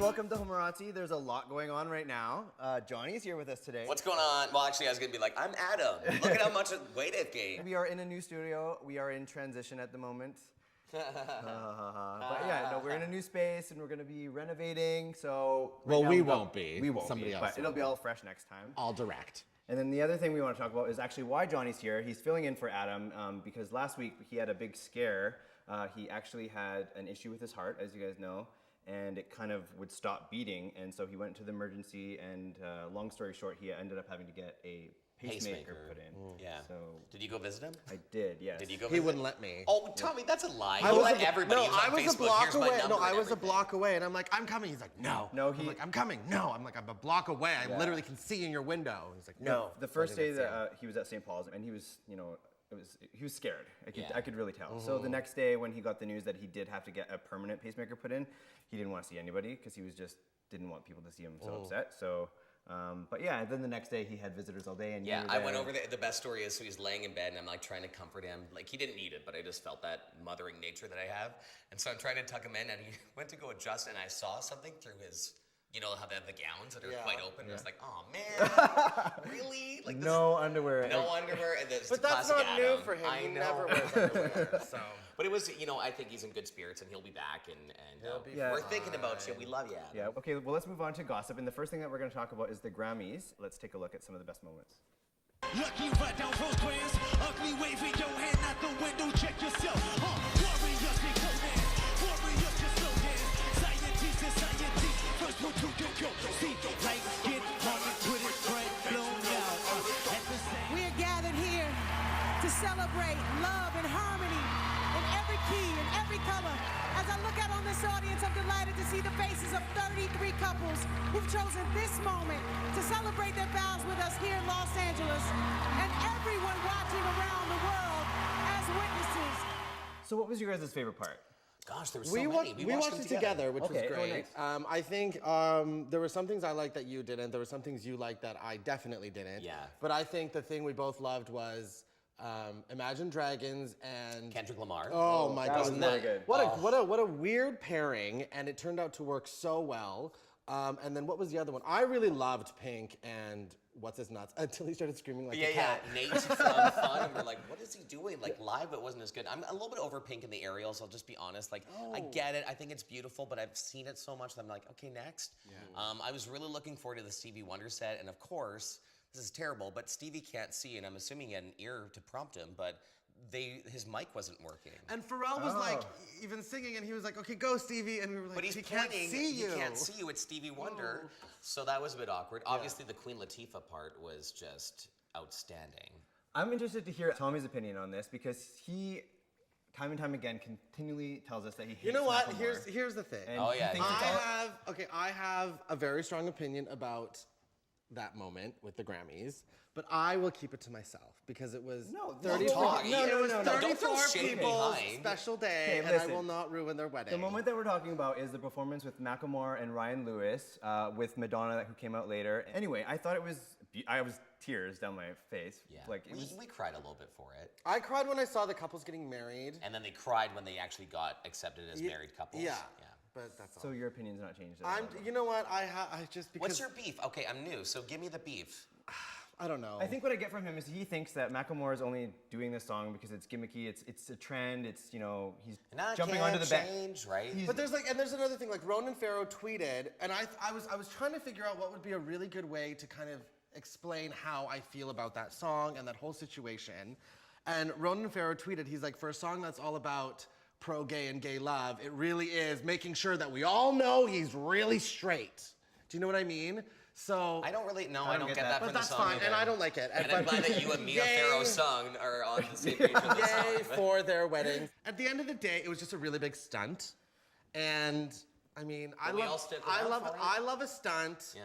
welcome to Homorazzi. There's a lot going on right now. Johnny's here with us today. What's going on? Well, actually, I was going to be like, I'm Adam. Look at how much weight I've gained. We are in a new studio. We are in transition at the moment. But yeah, no, we're in a new space and we're going to be renovating. So well, we won't be. We won't Somebody be, else but it'll be all fresh next time. All direct. And then the other thing we want to talk about is actually why Johnny's here. He's filling in for Adam because last week he had a big scare. He actually had an issue with his heart, as you guys know, and it kind of would stop beating. And so he went to the emergency and long story short, he ended up having to get a pacemaker put in. Yeah. So did you go visit him? I did, yes. Did you go He visit wouldn't him? let me. Oh, Tommy, that's a lie. I You was let a- everybody no, who's on I was Facebook, a block here's my away. number No, I and was a everything. block away, and I'm like, I'm coming. He's like, no. No, I'm like, I'm coming. No. I'm like, I'm a block away. I literally can see in your window. He's like, no. The first day that he was at St. Paul's, and he was, you know, he was scared. I could really tell. So the next day when he got the news that he did have to get a permanent pacemaker put in, he didn't want to see anybody because he was just didn't want people to see him so upset. So, but yeah, then the next day he had visitors all day. And Yeah, I went over there. The best story is, so he's laying in bed and I'm like trying to comfort him. Like he didn't need it, but I just felt that mothering nature that I have. And so I'm trying to tuck him in and he went to go adjust and I saw something through his, you know how they have the gowns that are quite open. And I was like, oh man, really? Like no underwear. No underwear. And this But that's classic not new Adam. for him. I He know. never wears underwear. So. But it was, you know, I think he's in good spirits and he'll be back and Yeah. we're thinking about you. We love you. Adam. Yeah, okay, well, let's move on to gossip. And the first thing that we're going to talk about is the Grammys. Let's take a look at some of the best moments. Lucky right down Rosecrans, ugly waving your hand out the window, check yourself. Warriors be coding, warriors just slow dance. Scientists and scientists, first one to go. See, lights get running, put it bright, blown out. At the same. We are gathered here to celebrate love and harmony in every key, in every color. As I look out on this audience, I'm delighted to see the faces of 33 couples who've chosen this moment to celebrate their vows with us here in Los Angeles, and everyone watching around the world as witnesses. So what was your guys' favorite part? Gosh, there were so many. We watched them it together, which Okay, was oh, great. nice. I think there were some things I liked that you didn't. There were some things you liked that I definitely didn't. Yeah. But I think the thing we both loved was Imagine Dragons and Kendrick Lamar. Oh my That God! was really good. What a weird pairing, and it turned out to work so well. And then what was the other one? I really loved Pink and What's His Nuts until he started screaming like a cat. Nate from Fun, and we're like, what is he doing? Like live, it wasn't as good. I'm a little bit over Pink in the aerials. I'll just be honest. Like, I get it. I think it's beautiful, but I've seen it so much that I'm like, okay, next. Yeah. I was really looking forward to the Stevie Wonder set, and of course, this is terrible, but Stevie can't see, and I'm assuming he had an ear to prompt him, but his mic wasn't working. And Pharrell was like even singing, and he was like, "Okay, go, Stevie," and we were like, But he's "He pointing. can't see you. He can't see you. It's Stevie Wonder. So that was a bit awkward. Obviously, the Queen Latifah part was just outstanding. I'm interested to hear Tommy's opinion on this because he, time and time again, continually tells us that he hates You know what? Macklemore. Here's the thing. And Oh, he yeah, thinks it's all- I have a very strong opinion about that moment with the Grammys, but I will keep it to myself because it was No, 34 talk. no, No, it was no, no. Don't throw 34 shade people's behind. special day, Okay, and listen. I will not ruin their wedding. The moment that we're talking about is the performance with Macklemore and Ryan Lewis with Madonna who came out later. Anyway, I thought it was, I was tears down my face. Yeah. Like, it was, We cried a little bit for it. I cried when I saw the couples getting married. And then they cried when they actually got accepted as married couples. Yeah, but that's all. so your opinion's not changed at all. You know what? I just because What's your beef? Okay, I'm new, so give me the beef. I don't know. I think what I get from him is he thinks that Macklemore is only doing this song because it's gimmicky, it's a trend, it's, you know, he's And I jumping can't onto the back. change, right? But there's another thing, like Ronan Farrow tweeted, and I was trying to figure out what would be a really good way to kind of explain how I feel about that song and that whole situation. And Ronan Farrow tweeted, he's like, for a song that's all about pro-gay and gay love, it really is making sure that we all know he's really straight. Do you know what I mean? So I don't really, no, I I don't don't get get that. that but from the that's song fine, either. and I don't like it. And I'm glad that you and Mia Yay. Farrow's song are on the same page for the Yay song. for their wedding. At the end of the day, it was just a really big stunt, and I mean, we all stick around for it? I love a stunt. Yeah.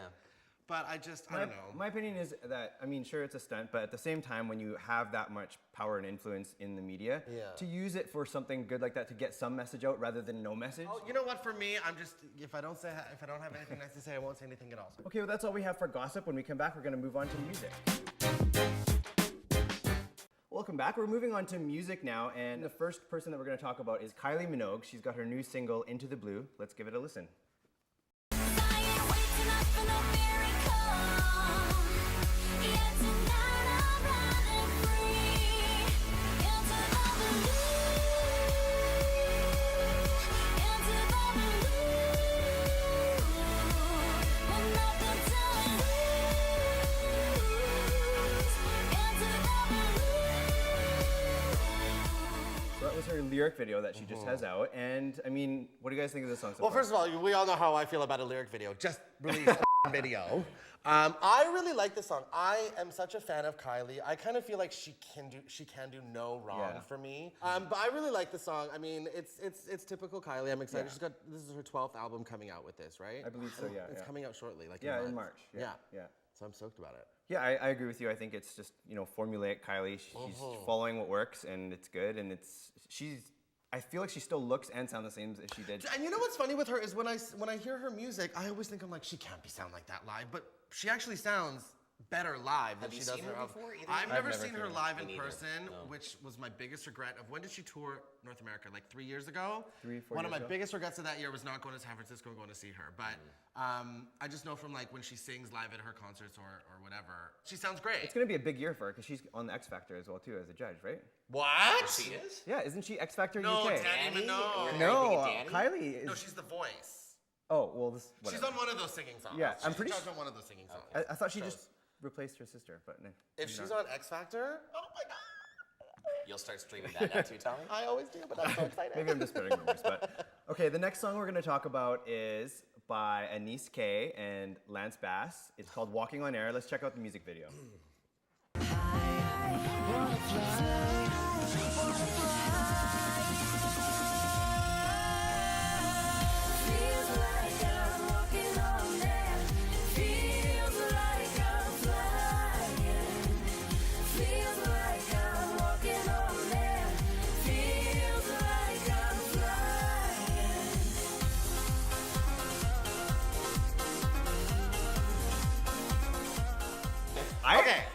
But I don't know. My opinion is that, I mean, sure, it's a stunt, but at the same time, when you have that much power and influence in the media, to use it for something good like that to get some message out rather than no message. Oh, you know what? For me, I'm just if I don't have anything nice to say, I won't say anything at all. Okay, well, that's all we have for gossip. When we come back, we're going to move on to music. Welcome back. We're moving on to music now, and the first person that we're going to talk about is Kylie Minogue. She's got her new single, Into the Blue. Let's give it a listen. is her lyric video that she just has out. And I mean, what do you guys think of this song so Well, far? first of all, we all know how I feel about a lyric video. Just release a video. I really like this song. I am such a fan of Kylie. I kind of feel like she can do no wrong for me. But I really like the song. I mean, it's typical Kylie. I'm excited. Yeah. This is her 12th album coming out with this, right? I believe so, yeah. It's coming out shortly, like Yeah, a month. in March. Yeah. Yeah. So I'm stoked about it. Yeah, I agree with you. I think it's just, formulaic Kylie. She's following what works, and it's good. And I feel like she still looks and sounds the same as she did. And you know what's funny with her is when I hear her music, I always think I'm like, she can't sound like that live, but she actually sounds better live than Have she you does seen in her her album. before, either? I've never seen seen her her. live Me in neither. person, No. which was my biggest regret of when did she tour North America? Like 3 years ago? 3, 4 One of years my ago. biggest regrets of that year was not going to San Francisco and going to see her. But I just know from like when she sings live at her concerts or whatever, she sounds great. It's going to be a big year for her because she's on the X Factor as well, too, as a judge, right? What? She is? Yeah, isn't she X Factor No, UK? Danny Danny? Minogue. Or- No, Are you thinking Kylie is. No, she's the voice. Oh, well, this. She's whatever. on one of those singing songs. Yeah, I'm She's pretty judged on one of those singing songs. I thought she just replaced her sister, but no. If she's on X Factor, oh my god. You'll start streaming that now too, Tommy? I always do, but I'm so excited. Maybe I'm just spreading rumors, but okay. The next song we're going to talk about is by Anise K and Lance Bass. It's called "Walking on Air." Let's check out the music video.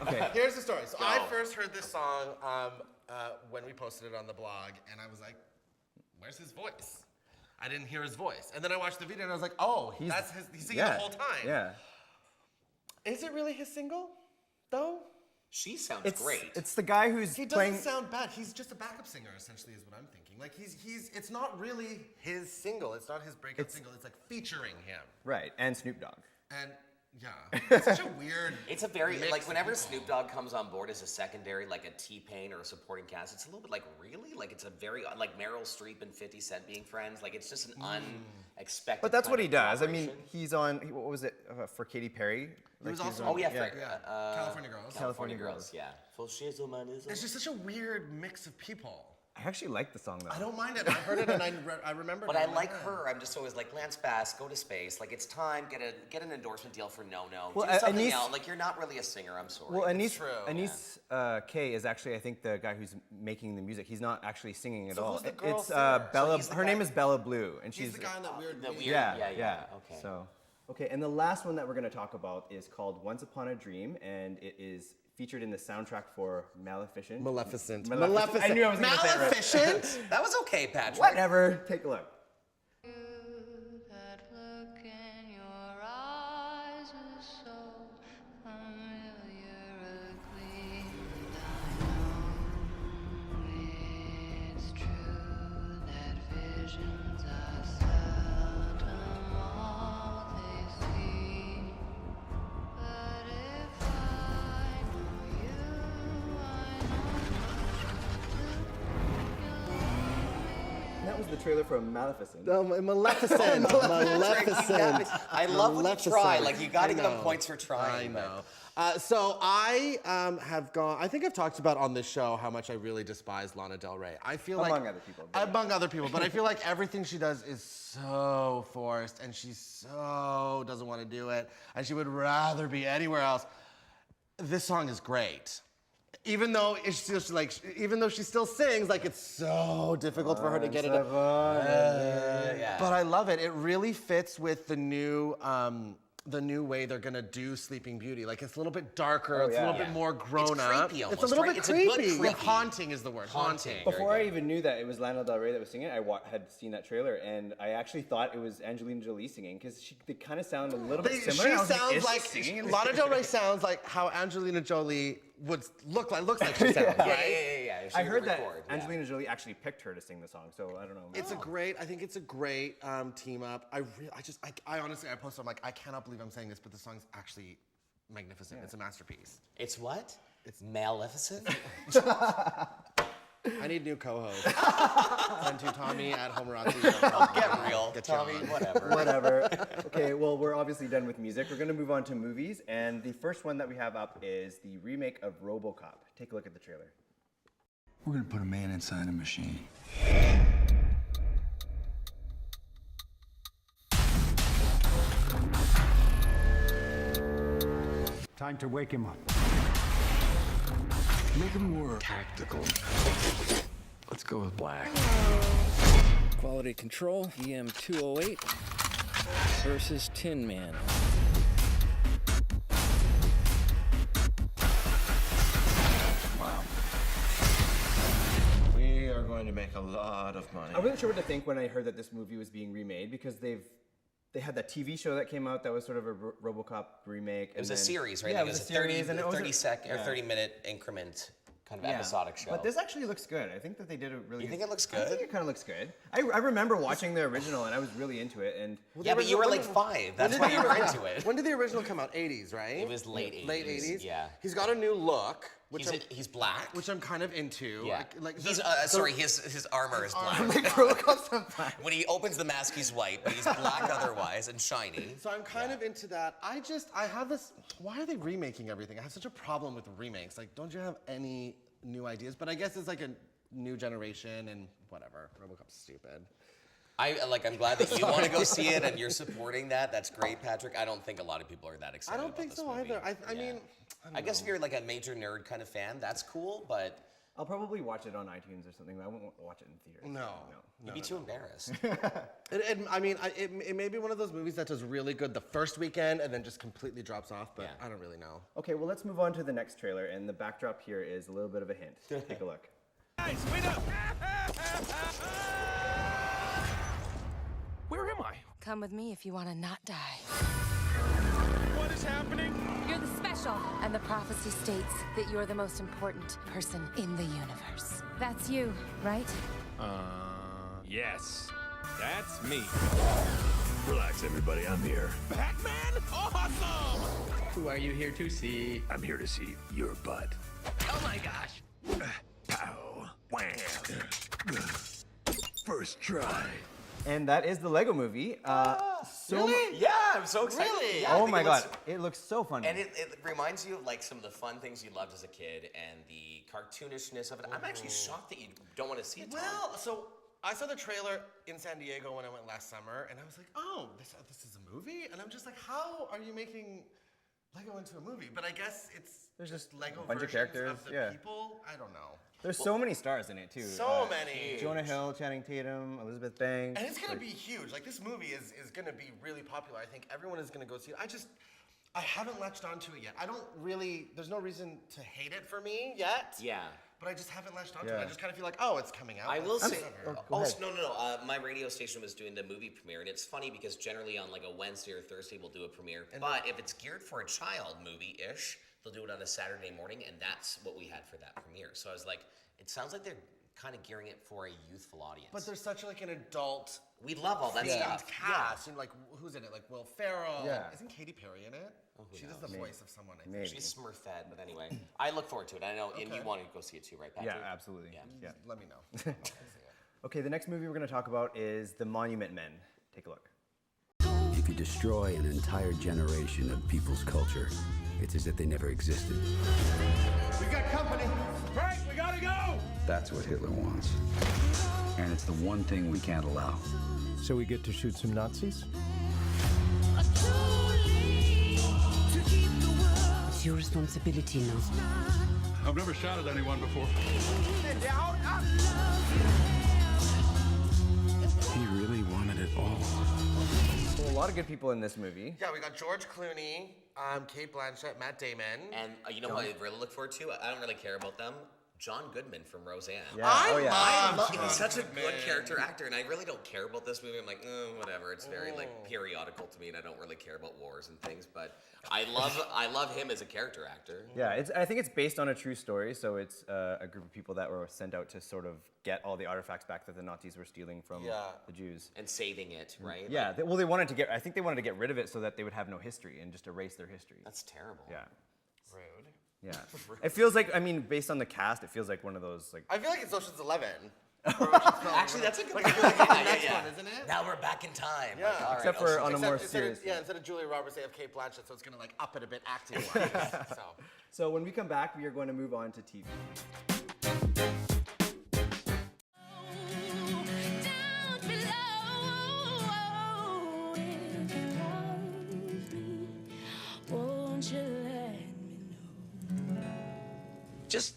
Okay. Here's the story. So Go. I first heard this song when we posted it on the blog, and I was like, "Where's his voice?" I didn't hear his voice, and then I watched the video, and I was like, "Oh, he's singing the whole time." Yeah. Is it really his single, though? She sounds It's great. It's the guy who's He doesn't playing. sound bad. He's just a backup singer, essentially, is what I'm thinking. Like it's not really his single. It's not his breakup single. It's like featuring him, Right, and Snoop Dogg. and yeah, it's such a weird. It's a very, mix like, of wunnever people. Snoop Dogg comes on board as a secondary, like a T-Pain or a supporting cast, it's a little bit like, really? Like, it's a very, like Meryl Streep and 50 Cent being friends. Like, it's just an unexpected But that's kind what of he does. I mean, collaboration. he's on. What was it for Katy Perry? He was Like, also on- Oh, yeah, yeah, for, California Girls. California Girls, yeah. Full shizzle, man, is It's just such a weird mix of people. I actually like the song though. I don't mind it. I heard it and I remember. But it I in my like head. her. I'm just always like, Lance Bass, go to space. Like, it's time. Get an endorsement deal for No. Well, Do something Anise- else. Like, you're not really a singer. I'm sorry. Well, Anise, true. Anise K is actually, I think, the guy who's making the music. He's not actually singing at So all. who's the girl It's singer? Bella. So he's the her guy- name is Bella Blue, and He's she's the guy in that weird. the video. weird- yeah. Okay. So, okay, and the last one that we're going to talk about is called "Once Upon a Dream," and it is featured in the soundtrack for Maleficent. Maleficent. Maleficent. I knew I was going to say it right. Maleficent. That was okay, Patrick. Whatever. Take a look. That look in your eyes is so familiar, a gleam, and I know it's true that visions are seldom all they see. But if I know you, I know That was the trailer for Maleficent. Maleficent. Maleficent. I love when you try. Maleficent. Like, you got to I give them know. points for trying. I but- know. So I have gone. I think I've talked about on this show how much I really despise Lana Del Rey. I feel Among like other people, but yeah. Among other people, but I feel like everything she does is so forced, and she so doesn't want to do it, and she would rather be anywhere else. This song is great. Even though it's just like, even though she still sings, like it's so difficult for her to get it. Yeah. But I love it. It really fits with the new way they're gonna do Sleeping Beauty. Like it's a little bit darker. It's a little bit more grown up. creepy It's a almost, little right? bit It's a good creepy. Yeah, creepy. haunting is the word. Haunting. Before I even knew that it was Lana Del Rey that was singing, I had seen that trailer, and I actually thought it was Angelina Jolie singing because they kind of sound a little bit similar. She I was sounds is like she singing? Lana Del Rey sounds like how Angelina Jolie would looks like she sounds, Yeah, right? yeah. She I would heard that record, yeah. Angelina Jolie actually picked her to sing the song, so I don't know. It's I think it's a great team up. I honestly, I posted, I'm like, I cannot believe I'm saying this, but the song's actually magnificent. It's a masterpiece. It's what? It's Maleficent? I need new co-hosts. Send to Tommy at Homorazzi. Get real, Get you Tommy. on. Whatever. Whatever. Okay, well, we're obviously done with music. We're gonna move on to movies, and the first one that we have up is the remake of Robocop. Take a look at the trailer. We're gonna put a man inside a machine. Time to wake him up. Make him more tactical. Let's go with black. Quality Control, EM 208 versus Tin Man. Wow. We are going to make a lot of money. I wasn't sure what to think when I heard that this movie was being remade because they had that TV show that came out that was sort of a RoboCop remake. It was a series, right? Yeah, Like it was a series, and it was 30-minute increment kind of episodic show. But this actually looks good. I think that they did a really. You think it looks I good? think it kind of looks good. I remember watching the original and I was really into it. And Yeah, but you were like 5. That's why you were into it. When did the original come out? 80s, right? It was late 80s. Late 80s? Yeah. He's got a new look, which He's black. which I'm kind of into. Yeah. He's sorry, his armor is black. like RoboCop's on fire. When he opens the mask, he's white, but he's black otherwise and shiny. So I'm kind of into that. I have this, why are they remaking everything? I have such a problem with remakes. Like, don't you have any new ideas? But I guess it's like a new generation and whatever. RoboCop's stupid. I'm glad that you want to go see it and you're supporting that. That's great, Patrick. I don't think a lot of people are that excited. I don't about think this so movie. either. I mean, I guess if you're like a major nerd kind of fan, that's cool, but I'll probably watch it on iTunes or something. But I won't watch it in theaters. No. you'd be too embarrassed. It may be one of those movies that does really good the first weekend and then just completely drops off, but Yeah. I don't really know. Okay, well let's move on to the next trailer, and the backdrop here is a little bit of a hint. Take a look. Guys, wait up! Where am I? Come with me if you want to not die. What is happening? You're the special, and the prophecy states that you're the most important person in the universe. That's you, right? Yes. That's me. Relax, everybody. I'm here. Batman? Awesome! Who are you here to see? I'm here to see your butt. Oh my gosh. Pow. Wham. First try. And that is the Lego Movie. Yeah, I'm so excited. Really? Yeah, I Oh think my it God, looks- it looks so fun. And it reminds you of like some of the fun things you loved as a kid and the cartoonishness of it. I'm actually shocked that you don't want to see it. Tom. Well, so I saw the trailer in San Diego when I went last summer, and I was like, oh, this is a movie? And I'm just like, how are you making Lego into a movie? But I guess there's just Lego a bunch of versions characters, of the yeah. people. I don't know. There's so many stars in it too. So many. Jonah Hill, Channing Tatum, Elizabeth Banks. And it's gonna be huge. Like, this movie is gonna be really popular. I think everyone is gonna go see it. I haven't latched onto it yet. There's no reason to hate it for me yet. Yeah. But I just haven't latched onto it. Yeah. I just kind of feel like, oh, it's coming out. I will say, Whatever. Go ahead. no. My radio station was doing the movie premiere, and it's funny because generally on like a Wednesday or Thursday we'll do a premiere. But if it's geared for a child movie-ish, they'll do it on a Saturday morning, and that's what we had for that premiere. So I was like, it sounds like they're kind of gearing it for a youthful audience. But there's such like an adult we love all that themed stuff. cast. And like, who's in it? Like Will Ferrell. Yeah. Isn't Katy Perry in it? She does the voice of someone, I think. Maybe. She's Smurfette, but anyway, I look forward to it. I know, and you want to go see it too, right, Patrick? Yeah, absolutely. Yeah. Let me know. Okay, the next movie we're going to talk about is The Monument Men. Take a look. If you destroy an entire generation of people's culture, it's as if they never existed. We got company. Frank, we gotta go! That's what Hitler wants. And it's the one thing we can't allow. So we get to shoot some Nazis? It's your responsibility now. I've never shot at anyone before. He really wanted it all. So a lot of good people in this movie. Yeah, we got George Clooney, Kate Blanchett, Matt Damon. And you know what I really look forward to? I don't really care about them. John Goodman from Roseanne. Yeah. I Oh yeah. I love John he's such a Goodman. good character actor, and I really don't care about this movie. I'm like, whatever. It's very like periodical to me, and I don't really care about wars and things. But I love him as a character actor. Yeah, I think it's based on a true story. So it's a group of people that were sent out to sort of get all the artifacts back that the Nazis were stealing from the Jews. And saving it, right? Yeah, they wanted to get rid of it so that they would have no history and just erase their history. That's terrible. Yeah. Rude. Yeah. It feels like, I mean, based on the cast, it feels like one of those, like... I feel like it's Ocean's 11. Actually, that's a good Like, point. I feel like it's the Yeah, next yeah. one, isn't it? Now we're back in time. Yeah. Like, all right, Except for on a more Instead serious... of, instead of Julia Roberts, they have Kate Blanchett, so it's gonna like up it a bit acting-wise. So when we come back, we are going to move on to TV. Just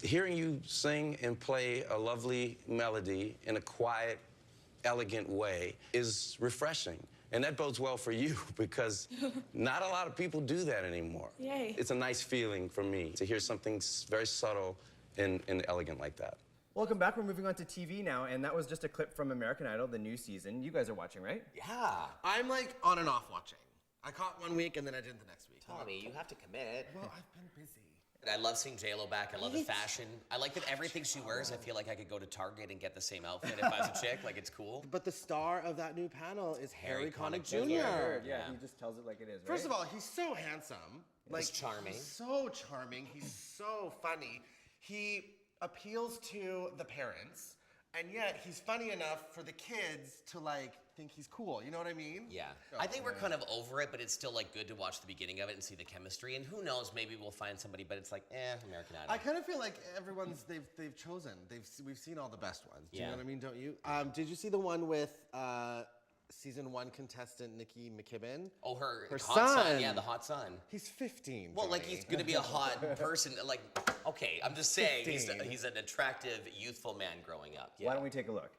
hearing you sing and play a lovely melody in a quiet, elegant way is refreshing. And that bodes well for you because not a lot of people do that anymore. Yay. It's a nice feeling for me to hear something very subtle and elegant like that. Welcome back. We're moving on to TV now, and that was just a clip from American Idol, the new season. You guys are watching, right? Yeah. I'm like on and off watching. I caught one week and then I didn't the next week. Tommy, you have to commit. Well, I've been busy. I love seeing J-Lo back. I love the fashion. I like that everything she wears, I feel like I could go to Target and get the same outfit if I was a chick. Like, it's cool. But the star of that new panel is Harry Connick Jr. Yeah, he just tells it like it is, right? First of all, he's so handsome. He's charming. He's so charming. He's so funny. He appeals to the parents, and yet he's funny enough for the kids to like think he's cool. You know what I mean? Yeah. I think we're kind of over it, but it's still like good to watch the beginning of it and see the chemistry. And who knows, maybe we'll find somebody, but it's like, American Idol. I kind of feel like everyone's they've chosen. We've seen all the best ones. Do you know what I mean? Don't you? Did you see the one with season 1 contestant Nikki McKibben? Oh, her hot son. Yeah, the hot son. He's 15. Well, like Johnny. he's gonna be a hot person. Like, okay, I'm just saying he's 15. an attractive, youthful man growing up. Yeah. Why don't we take a look?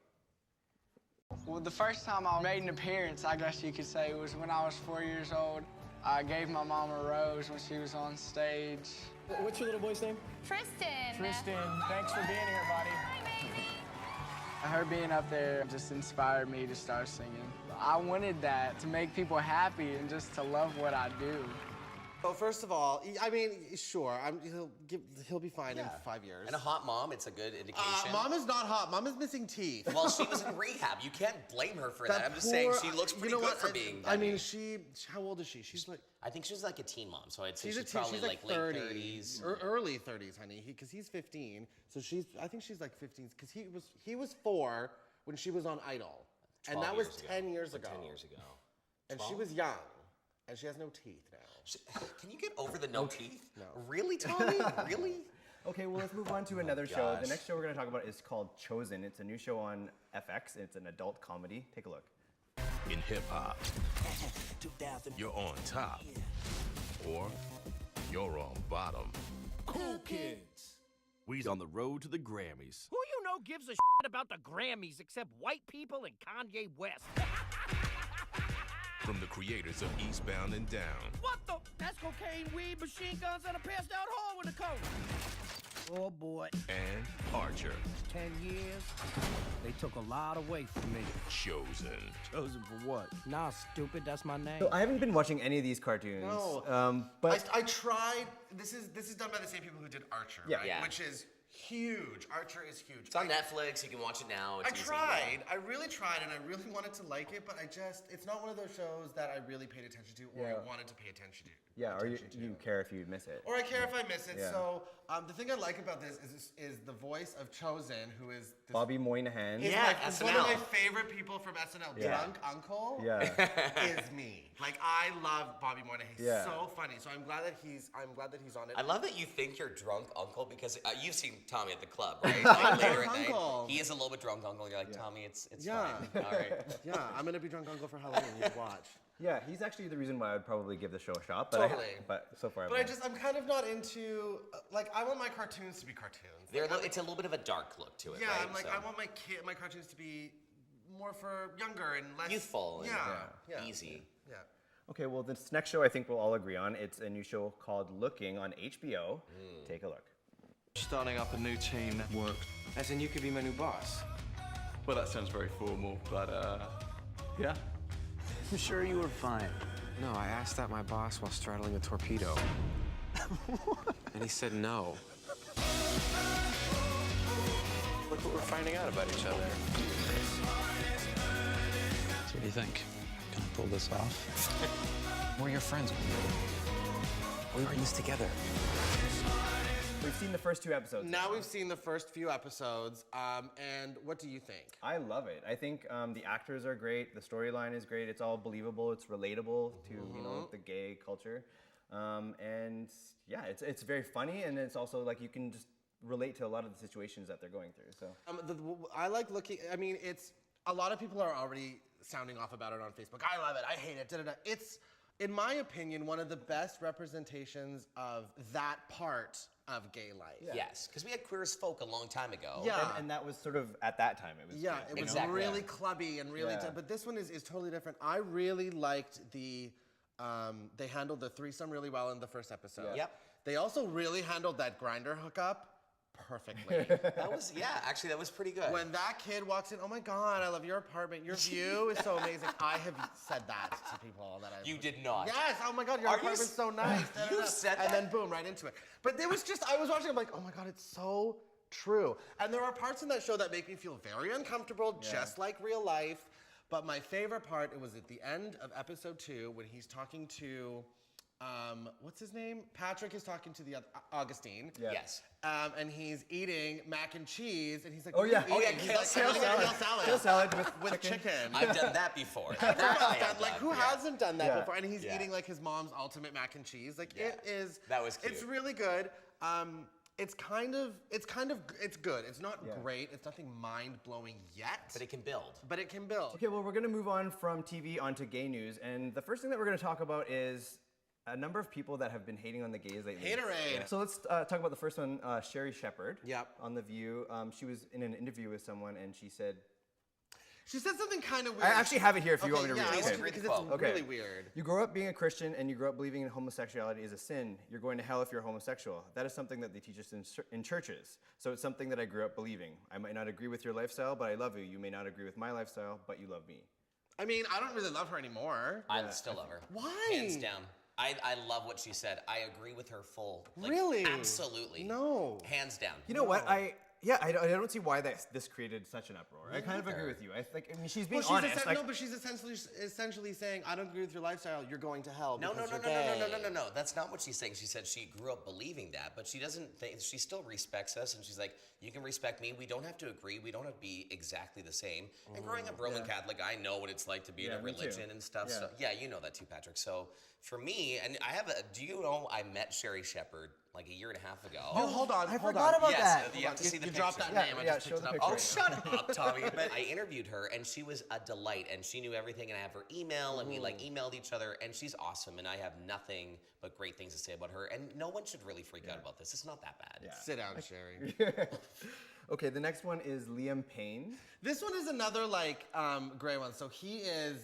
Well, the first time I made an appearance, I guess you could say, was when I was 4 years old. I gave my mom a rose when she was on stage. What's your little boy's name? Tristan. Tristan. Thanks for being here, buddy. Hi, baby. Her being up there just inspired me to start singing. I wanted that, to make people happy and just to love what I do. Well, first of all, I mean, sure, he'll be fine in 5 years. And a hot mom, it's a good indication. Mom is not hot. Mom is missing teeth. Well, she was in rehab. You can't blame her for that. I'm just saying she looks pretty good for being. I mean, how old is she? She's like. I think she's like a teen mom, so I'd say she's teen, probably she's like 30s, late 30s. or early 30s, honey. Because he's 15, so I think she's like 15. Because he was 4 when she was on Idol, and that was 10 years ago. 10 years ago. And she was young, and she has no teeth now. Can you get over the no teeth? No. Really, Tommy? Really? Okay, well, let's move on to another show. The next show we're going to talk about is called Chosen. It's a new show on FX. It's an adult comedy. Take a look. In hip-hop, you're on top, or you're on bottom. Cool kids. We's on the road to the Grammys. Who you know gives a shit about the Grammys except white people and Kanye West? From the creators of Eastbound and Down. What the? That's cocaine, weed, machine guns, and a passed out hole in the coat. Oh boy. And Archer. 10 years. They took a lot away from me. Chosen. Chosen for what? Nah, stupid. That's my name. So I haven't been watching any of these cartoons. No. But I tried. This is done by the same people who did Archer, Yeah. right? Yeah. Which is huge. Archer is huge. It's on Netflix. You can watch it now. It's I easy. tried. I really tried, and I really wanted to like it, but it's not one of those shows that I really paid attention to or I wanted to pay attention to. yeah, or you care if you miss it. Or I care if I miss it. Yeah. So the thing I like about this is the voice of Chosen, who is this, Bobby Moynihan. is Yeah, is one of SNL. my favorite people from SNL. Yeah. Drunk Uncle is me. Like I love Bobby Moynihan. He's so funny. So I'm glad that he's on it. I love that you think you're drunk uncle because you've seen Tommy at the club, right? Like, later at night, uncle. he is a little bit drunk uncle. You're like, Tommy, it's Yeah. fine. All right. Yeah, I'm gonna be Drunk Uncle for Halloween. You watch. Yeah, he's actually the reason why I'd probably give the show a shot. But Totally. but so far, But I'm kind of not into like I want my cartoons to be cartoons. It's a little bit of a dark look to it, Yeah, right? I'm like So- I want my cartoons to be more for younger and less Youthful and Yeah. easy. Yeah. Okay, well, this next show I think we'll all agree on. It's a new show called Looking on HBO. Take a look. Starting up a new team at work. As in, you could be my new boss. Well, that sounds very formal, but yeah. I'm sure you were fine. No, I asked out my boss while straddling a torpedo. And he said no. Look what we're finding out about each other. So what do you think? Can I pull this off? We're your friends. We were in this together. We've seen the first 2 episodes. Now we've seen the first few episodes, and what do you think? I love it. I think the actors are great. The storyline is great. It's all believable. It's relatable to you know the gay culture, and yeah, it's very funny, and it's also like you can just relate to a lot of the situations that they're going through. So I like looking. I mean, it's a lot of people are already sounding off about it on Facebook. I love it. I hate it. Da, da, da. It's, in my opinion, one of the best representations of that part of gay life. Yeah. Yes, because we had Queer as Folk a long time ago. Yeah. And that was sort of at that time. It was It was really clubby and really. But this one is totally different. I really liked the. They handled the threesome really well in the first episode. Yep. They also really handled that grinder hookup perfectly. That was, actually, that was pretty good. When that kid walks in, oh my God, I love your apartment. Your view is so amazing. I have said that to people that I. You did not. Yes. Oh my God, your apartment's so nice. You said that. And then boom, right into it. But it was just, I was watching, I'm like, oh my God, it's so true. And there are parts in that show that make me feel very uncomfortable, just like real life. But my favorite part, it was at the end of episode 2 when he's talking to, what's his name? Patrick is talking to the other, Augustine. Yeah. Yes. And he's eating mac and cheese, and he's like, Oh yeah, kale salad. Kale salad with chicken. I've done that before. Who hasn't done that before? And he's eating like his mom's ultimate mac and cheese. Like it is. That was cute. It's really good. It's good. It's not great. It's nothing mind-blowing yet. But it can build. Okay, well, we're going to move on from TV onto gay news. And the first thing that we're going to talk about is a number of people that have been hating on the gays lately. Haterade. Yeah. So let's talk about the first one, Sherry Shepherd. Yep. On The View. She was in an interview with someone, and she said something kind of weird. I actually have it here if you want me to read it. Yeah, because it's really weird. You grow up being a Christian and you grow up believing in homosexuality is a sin. You're going to hell if you're homosexual. That is something that they teach us in churches. So it's something that I grew up believing. I might not agree with your lifestyle, but I love you. You may not agree with my lifestyle, but you love me. I mean, I don't really love her anymore. I still love her. Why? Hands down. I love what she said. I agree with her full. Like, really? Absolutely. No. Hands down. You know what? I don't see why this created such an uproar. I kind of agree with you. I mean, she's being honest. But she's essentially saying, I don't agree with your lifestyle. You're going to hell. No. That's not what she's saying. She said she grew up believing that, but she doesn't think. She still respects us, and she's like, you can respect me. We don't have to agree. We don't have to be exactly the same. And growing up Roman Catholic, I know what it's like to be in a religion and stuff. Yeah. So yeah, you know that too, Patrick. So for me, and I have do you know I met Sherry Shepherd like a year and a half ago? Oh, hold on. I forgot about that. You have to see the picture. Dropped that name. I just show picked the it up. picture. Oh, shut up, Tommy. But I interviewed her, and she was a delight, and she knew everything, and I have her email, and we like emailed each other, and she's awesome, and I have nothing but great things to say about her, and no one should really freak out about this. It's not that bad. Yeah. Sit down, Sherry. Okay, the next one is Liam Payne. This one is another like gray one. So he is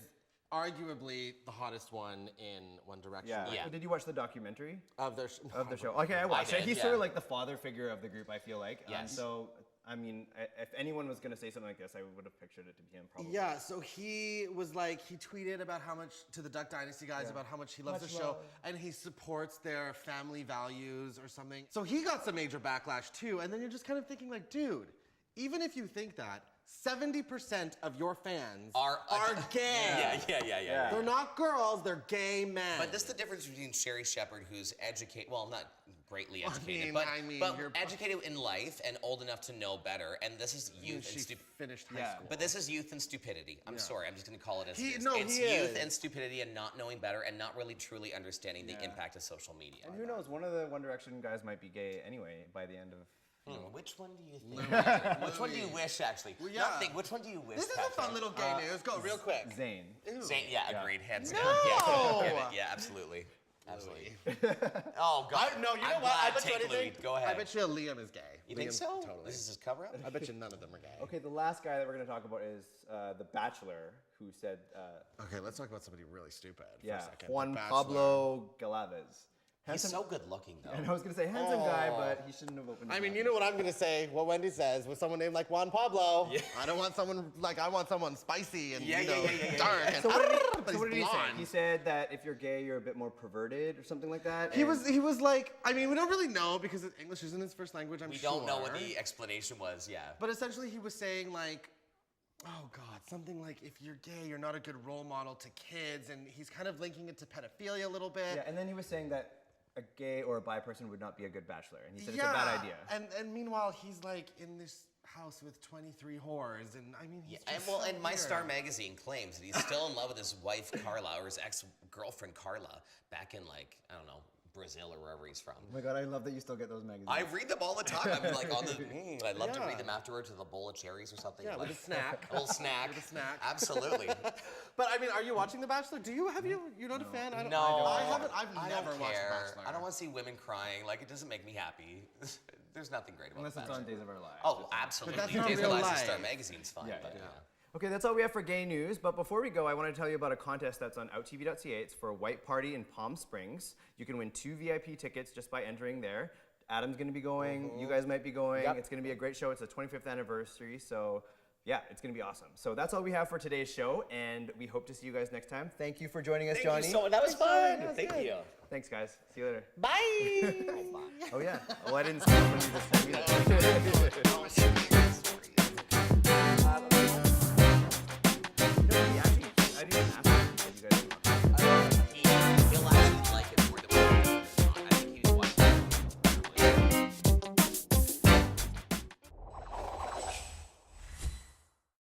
arguably the hottest one in One Direction. Yeah. Did you watch the documentary of their show? Okay, I watched it. He's yeah. sort of like the father figure of the group, I feel like. Yes. So, I mean, if anyone was going to say something like this, I would have pictured it to be him, probably. Yeah, so he was like, he tweeted about how much, to the Duck Dynasty guys, about how much he loves the show, and he supports their family values or something. So he got some major backlash too, and then you're just kind of thinking like, dude, even if you think that, 70% of your fans are gay. Yeah. They're not girls, they're gay men. But this is the difference between Sherry Shepherd, who's educated, well, not greatly educated, I mean, but you're educated in life and old enough to know better. And this is youth and She finished high school. But this is youth and stupidity. I'm sorry, I'm just going to call it as it is. No, it's he youth is. and stupidity and not knowing better and not really truly understanding the impact of social media. And who knows, one of the One Direction guys might be gay anyway by the end of... Which one do you think? Which one do you wish, actually? Well, yeah. Not think, which one do you wish, This is a fun little gay news. Go real quick. Zayn. Zayn, agreed. Hands down. No! Yeah, absolutely. Absolutely. Oh, God. No, you know I'm what? I glad. bet you Take the anything. lead. Go ahead. I bet you Liam is gay. You think Liam, so? Totally. This is his cover-up? I bet you none of them are gay. Okay, the last guy that we're going to talk about is The Bachelor, who said... Okay, let's talk about somebody really stupid for a second. Juan The Bachelor. Pablo Galvez. He's so good looking, though. And I was going to say handsome guy, but he shouldn't have opened his I mean, mouth. you know what I'm going to say, what Wendy says, with someone named like Juan Pablo. Yeah. I don't want someone, like, I want someone spicy and, dark. And, So what did he say? blonde. He said that if you're gay, you're a bit more perverted or something like that? He was like, I mean, we don't really know because English isn't his first language, I'm sure. We don't know what the explanation was, But essentially he was saying like, oh God, something like if you're gay, you're not a good role model to kids. And he's kind of linking it to pedophilia a little bit. Yeah, and then he was saying that a gay or a bi person would not be a good bachelor, and he said it's a bad idea. And meanwhile, he's like in this house with 23 whores, and I mean, he's just so and My weird. Star magazine claims that he's still in love with his wife Carla, or his ex-girlfriend Carla, back in like, I don't know, Brazil or wherever he's from. Oh my God, I love that you still get those magazines. I read them all the time. I mean, like on the. I'd love to read them afterwards with a bowl of cherries or something. Yeah, like, with a snack. A little snack. With a snack. Absolutely. But I mean, are you watching The Bachelor? You're not a fan? I don't, No, I haven't. I've I never don't watched The care. Bachelor. I don't want to see women crying. Like, it doesn't make me happy. There's nothing great about Unless The it's on Bachelor. Days of Our Lives. Oh, absolutely. But that's not Days of real Our Lives life. Star magazine's fine. Yeah, but, yeah. Okay, that's all we have for gay news. But before we go, I want to tell you about a contest that's on outtv.ca. It's for a white party in Palm Springs. You can win 2 VIP tickets just by entering there. Adam's going to be going. You guys might be going. Yep. It's going to be a great show. It's the 25th anniversary. So, yeah, it's going to be awesome. So that's all we have for today's show, and we hope to see you guys next time. Thank you for joining us, Johnny. Thank you so much. That was fun. Thank you. Thanks, guys. See you later. Bye. Oh, yeah. Oh, I didn't say it when you just told me that.